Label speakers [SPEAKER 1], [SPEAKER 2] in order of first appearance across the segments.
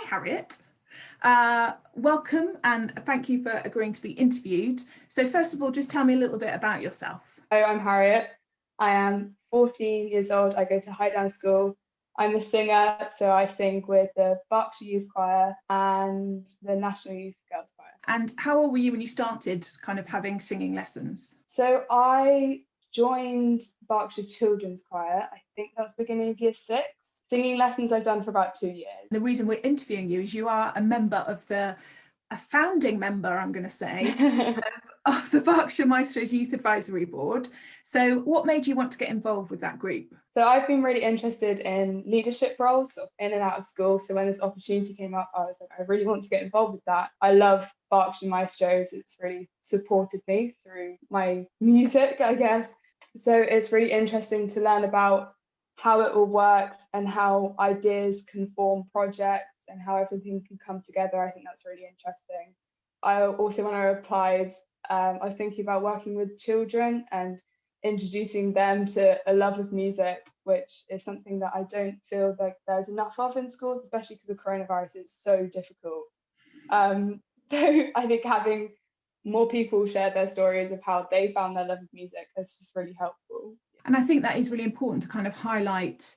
[SPEAKER 1] Hi, Harriet. Welcome and thank you for agreeing to be interviewed. So first of all, just tell me a little bit about yourself.
[SPEAKER 2] Hello, I'm Harriet. I am 14 years old. I go to Highdown School. I'm a singer, so I sing with the Berkshire Youth Choir and the National Youth Girls Choir.
[SPEAKER 1] And how old were you when you started kind of having singing lessons?
[SPEAKER 2] So I joined Berkshire Children's Choir. I think that was beginning of year 6. Singing lessons I've done for about 2 years.
[SPEAKER 1] The reason we're interviewing you is you are a member of a founding member, I'm going to say, of the Berkshire Maestros Youth Advisory Board. So what made you want to get involved with that group?
[SPEAKER 2] So I've been really interested in leadership roles sort of in and out of school. So when this opportunity came up, I was like, I really want to get involved with that. I love Berkshire Maestros. It's really supported me through my music, I guess. So it's really interesting to learn about how it all works and how ideas can form projects and how everything can come together. I think that's really interesting. I also, when I applied, I was thinking about working with children and introducing them to a love of music, which is something that I don't feel like there's enough of in schools, especially because of coronavirus. It's so difficult. So I think having more people share their stories of how they found their love of music is just really helpful.
[SPEAKER 1] And I think that is really important to kind of highlight,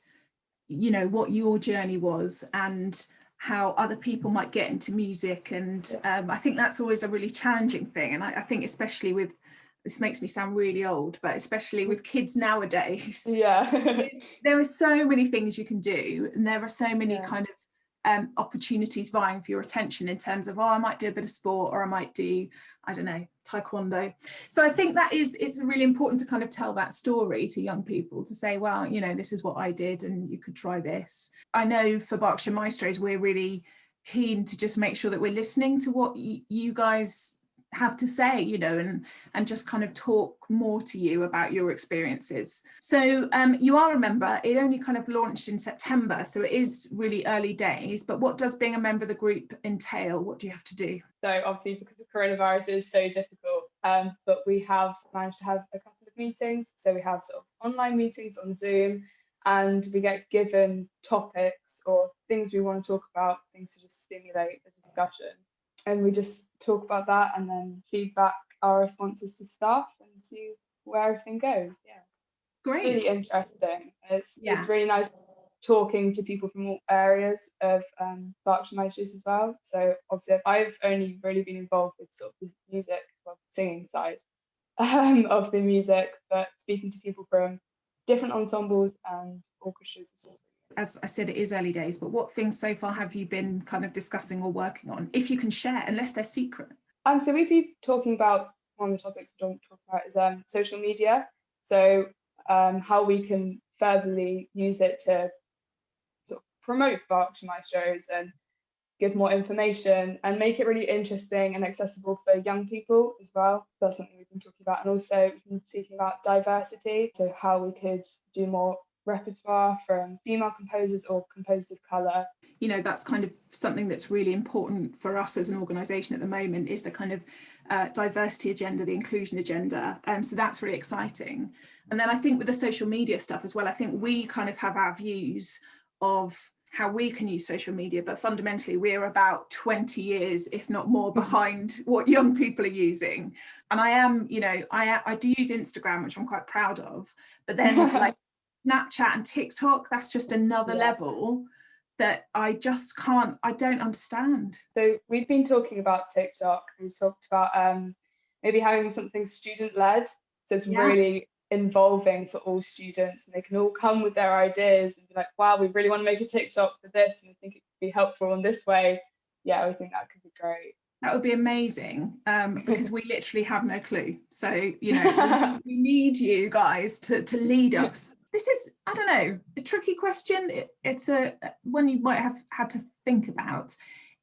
[SPEAKER 1] you know, what your journey was and how other people might get into music. And I think that's always a really challenging thing. And I think especially with, this makes me sound really old, but especially with kids nowadays, there are so many things you can do. And there are so many kind of opportunities vying for your attention in terms of, oh, I might do a bit of sport, or I might do, I don't know, taekwondo. So I think that it's really important to kind of tell that story to young people, to say, well, you know, this is what I did and you could try this. I know for Berkshire Maestros, we're really keen to just make sure that we're listening to what you guys have to say, you know, and just kind of talk more to you about your experiences. So you are a member. It only kind of launched in September, so it is really early days, but what does being a member of the group entail? What do you have to do?
[SPEAKER 2] So obviously, because of coronavirus, it is so difficult, but we have managed to have a couple of meetings. So we have sort of online meetings on Zoom, and we get given topics or things we want to talk about, things to just stimulate the discussion. And we just talk about that and then feedback our responses to staff and see where everything goes. Yeah.
[SPEAKER 1] Great.
[SPEAKER 2] It's really interesting. It's really nice talking to people from all areas of Berkshire Maestros as well. So obviously I've only really been involved with sort of the music, well, singing side of the music, but speaking to people from different ensembles and orchestras as well.
[SPEAKER 1] As I said, it is early days, but what things so far have you been kind of discussing or working on, if you can share, unless they're secret?
[SPEAKER 2] So we've been talking about, one of the topics we don't talk about is social media. So how we can furtherly use it to sort of promote Berkshire Maestros and give more information and make it really interesting and accessible for young people as well. So that's something we've been talking about. And also we've been talking about diversity, so how we could do more repertoire from female composers or composers of colour.
[SPEAKER 1] You know, that's kind of something that's really important for us as an organisation at the moment, is the kind of diversity agenda, the inclusion agenda. So that's really exciting. And then I think with the social media stuff as well, I think we kind of have our views of how we can use social media, but fundamentally we're about 20 years, if not more, behind what young people are using. And I am, you know, I do use Instagram, which I'm quite proud of, but then like Snapchat and TikTok, that's just another level that I don't understand.
[SPEAKER 2] So we've been talking about TikTok. We talked about maybe having something student-led. So it's really involving for all students, and they can all come with their ideas and be like, wow, we really want to make a TikTok for this, and I think it could be helpful in this way. Yeah, I think that could be great.
[SPEAKER 1] That would be amazing, because we literally have no clue. So, you know, we need you guys to lead us. This is, I don't know, a tricky question. It's a one you might have had to think about.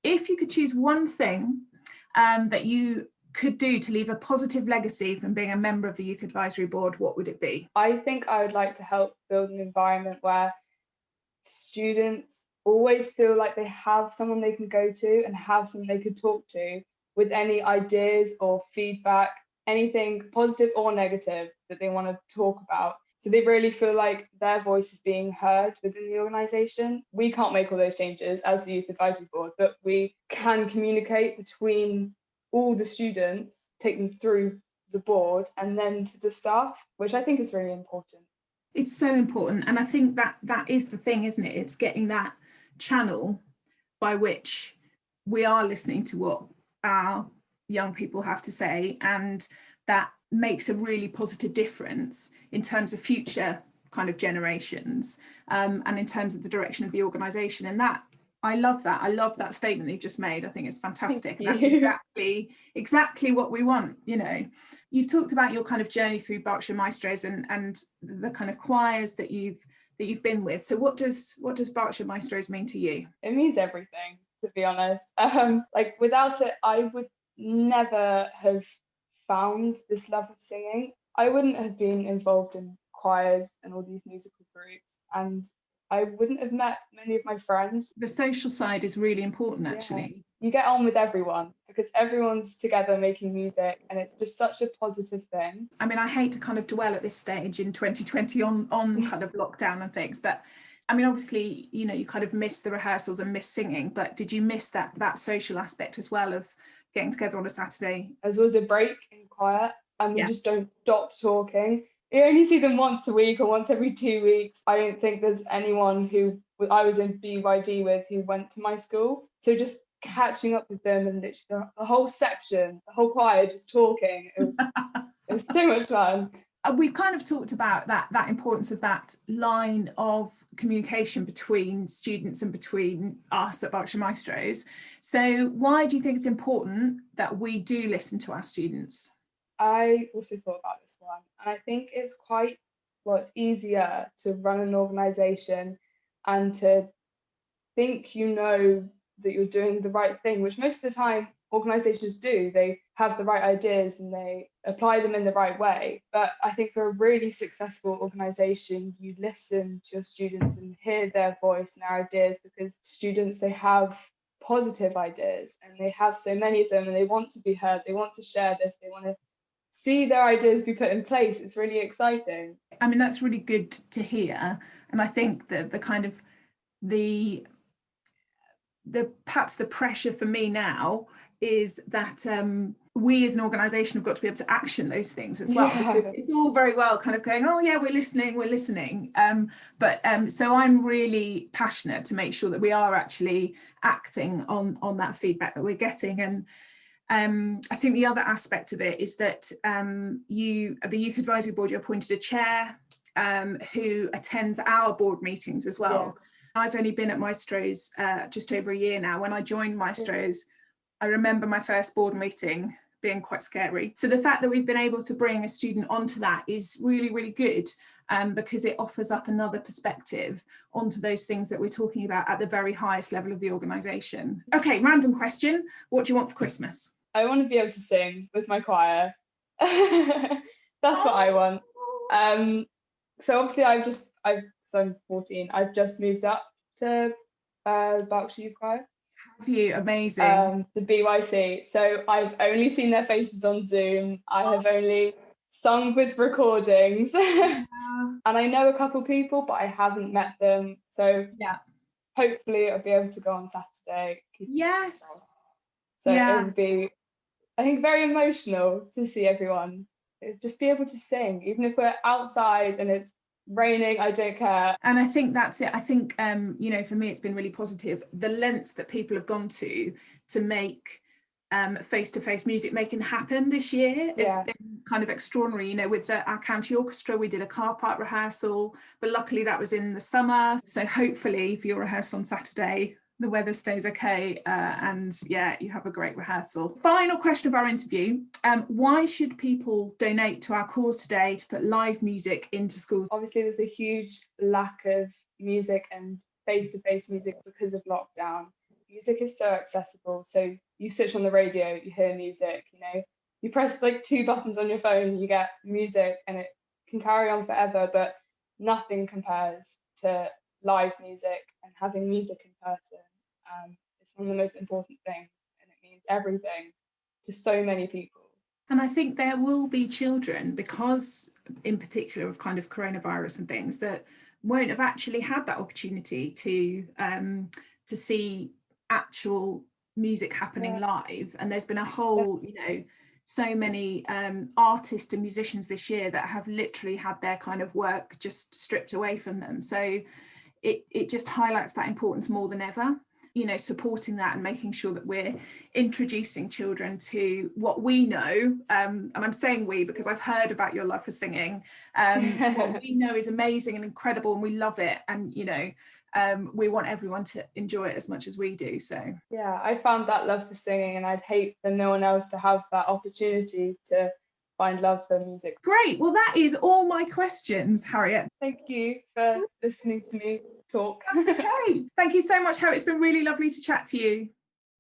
[SPEAKER 1] If you could choose one thing that you could do to leave a positive legacy from being a member of the Youth Advisory Board, what would it be?
[SPEAKER 2] I think I would like to help build an environment where students always feel like they have someone they can go to and have someone they could talk to with any ideas or feedback, anything positive or negative that they want to talk about. So they really feel like their voice is being heard within the organisation. We can't make all those changes as the Youth Advisory Board, but we can communicate between all the students, take them through the board and then to the staff, which I think is really important.
[SPEAKER 1] It's so important. And I think that is the thing, isn't it? It's getting that channel by which we are listening to what our young people have to say, and that makes a really positive difference in terms of future kind of generations, and in terms of the direction of the organisation. And that, I love that. I love that statement that you just made. I think it's fantastic. That's exactly what we want. You know, you've talked about your kind of journey through Berkshire Maestros and the kind of choirs that you've been with. So what does Berkshire Maestros mean to you?
[SPEAKER 2] It means everything, to be honest. Like without it, I would never have found this love of singing. I wouldn't have been involved in choirs and all these musical groups, and I wouldn't have met many of my friends.
[SPEAKER 1] The social side is really important, actually.
[SPEAKER 2] Yeah. You get on with everyone because everyone's together making music, and it's just such a positive thing.
[SPEAKER 1] I mean, I hate to kind of dwell at this stage in 2020 on kind of lockdown and things, but I mean, obviously, you know, you kind of miss the rehearsals and miss singing, but did you miss that social aspect as well of getting together on a Saturday?
[SPEAKER 2] There was a break in choir, and we
[SPEAKER 1] Yeah.
[SPEAKER 2] just don't stop talking. You only see them once a week or once every 2 weeks. I don't think there's anyone who I was in BYV with who went to my school. So just catching up with them and literally the whole section, the whole choir just talking. It was so much fun.
[SPEAKER 1] We've kind of talked about that importance of that line of communication between students and between us at Berkshire Maestros. So why do you think it's important that we do listen to our students?
[SPEAKER 2] I also thought about this one, and I think it's it's easier to run an organisation and to think you know that you're doing the right thing, which most of the time organisations do. They have the right ideas and they apply them in the right way. But I think for a really successful organisation, you listen to your students and hear their voice and their ideas, because students, they have positive ideas and they have so many of them and they want to be heard, they want to share this, they want to see their ideas be put in place. It's really exciting.
[SPEAKER 1] I mean, that's really good to hear. And I think that the kind of the perhaps the pressure for me now is that we as an organisation have got to be able to action those things as well, because it's all very well kind of going, oh yeah, we're listening, but so I'm really passionate to make sure that we are actually acting on that feedback that we're getting. And I think the other aspect of it is that the Youth Advisory Board, you appointed a chair who attends our board meetings as well. Yeah. I've only been at Maestros just over a year now. When I joined Maestros, I remember my first board meeting being quite scary. So the fact that we've been able to bring a student onto that is really, really good, because it offers up another perspective onto those things that we're talking about at the very highest level of the organisation. Okay, random question. What do you want for Christmas?
[SPEAKER 2] I want to be able to sing with my choir. That's what I want. So obviously I'm 14. I've just moved up to Berkshire Youth Choir.
[SPEAKER 1] Have you? Amazing.
[SPEAKER 2] The BYC. So I've only seen their faces on Zoom. I have only sung with recordings. And I know a couple people, but I haven't met them. So yeah, hopefully I'll be able to go on Saturday.
[SPEAKER 1] Yes.
[SPEAKER 2] So it would be, I think, very emotional to see everyone. It's just be able to sing, even if we're outside and it's raining, I don't care.
[SPEAKER 1] And I think that's it. I think you know, for me it's been really positive, the lengths that people have gone to make face-to-face music making happen this year. It's been kind of extraordinary. You know, with our county orchestra, we did a car park rehearsal, but luckily that was in the summer, so hopefully for your rehearsal on Saturday the weather stays okay, and yeah, you have a great rehearsal. Final question of our interview, why should people donate to our cause today to put live music into schools?
[SPEAKER 2] Obviously there's a huge lack of music and face-to-face music because of lockdown. Music is so accessible, so you switch on the radio, you hear music, you know, you press like 2 buttons on your phone, you get music, and it can carry on forever, but nothing compares to live music and having music in person. It's one of the most important things, and it means everything to so many people.
[SPEAKER 1] And I think there will be children, because in particular of kind of coronavirus and things, that won't have actually had that opportunity to see actual music happening live. And there's been a whole, you know, so many artists and musicians this year that have literally had their kind of work just stripped away from them. So it just highlights that importance more than ever, you know, supporting that and making sure that we're introducing children to what we know, and I'm saying we because I've heard about your love for singing, what we know is amazing and incredible and we love it, and you know, we want everyone to enjoy it as much as we do. So
[SPEAKER 2] yeah, I found that love for singing, and I'd hate for no one else to have that opportunity to find love for music.
[SPEAKER 1] Great. Well, that is all my questions, Harriet.
[SPEAKER 2] Thank you for listening to me talk.
[SPEAKER 1] That's okay. Thank you so much, Harriet. It's been really lovely to chat to you.